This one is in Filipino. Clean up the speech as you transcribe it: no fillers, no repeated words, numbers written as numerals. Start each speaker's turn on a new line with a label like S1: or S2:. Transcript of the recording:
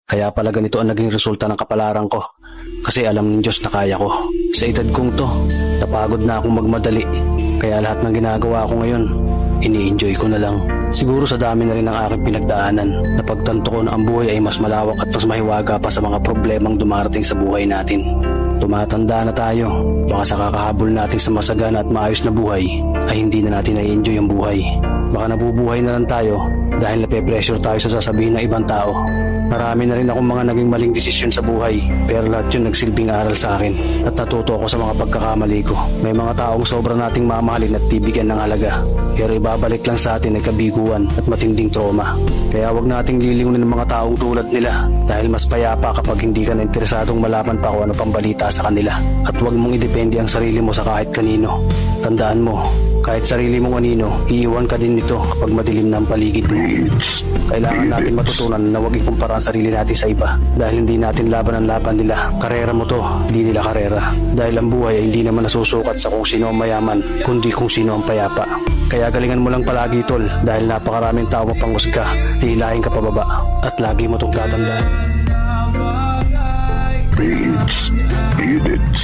S1: Kaya pala ganito ang naging resulta ng kapalaran ko. Kasi alam ng Diyos na kaya ko. Sa edad kong to, napagod na akong magmadali. Kaya lahat ng ginagawa ko ngayon, ini-enjoy ko na lang. Siguro sa dami na rin ng aking pinagdaanan, napagtanto ko na ang buhay ay mas malawak at mas mahiwaga pa sa mga problemang dumarating sa buhay natin. Tumatanda na tayo, baka sa kakahabol natin sa masagana at maayos na buhay, ay hindi na natin na-enjoy ang buhay. Baka nabubuhay na lang tayo dahil nape-pressure tayo sa sasabihin ng ibang tao. Marami na rin akong mga naging maling desisyon sa buhay, pero lahat yun nagsilbing aral sa akin at natuto ako sa mga pagkakamali ko. May mga taong sobra nating mamahalin at bibigyan ng halaga, pero ibabalik lang sa atin ay kabiguan at matinding trauma. Kaya wag nating liliwin ng mga taong tulad nila dahil mas payapa kapag hindi ka na interesadong malaman pa kung ano pang balita sa kanila. At wag mong idepende ang sarili mo sa kahit kanino. Tandaan mo, kahit sarili mong anino, iiwan ka din nito kapag madilim na ang paligid mo. Kailangan natin matutunan na huwag ikumpara ang sarili natin sa iba dahil hindi natin laban ang laban nila. Karera mo to, hindi nila karera. Dahil ang buhay ay hindi naman nasusukat sa kung sino ang mayaman, kundi kung sino ang payapa. Kaya galingan mo lang palagi, tol, dahil napakaraming tao mapanghusga, hihilahin ka pababa. At lagi mo itong tatandaan.
S2: Beats, beat it.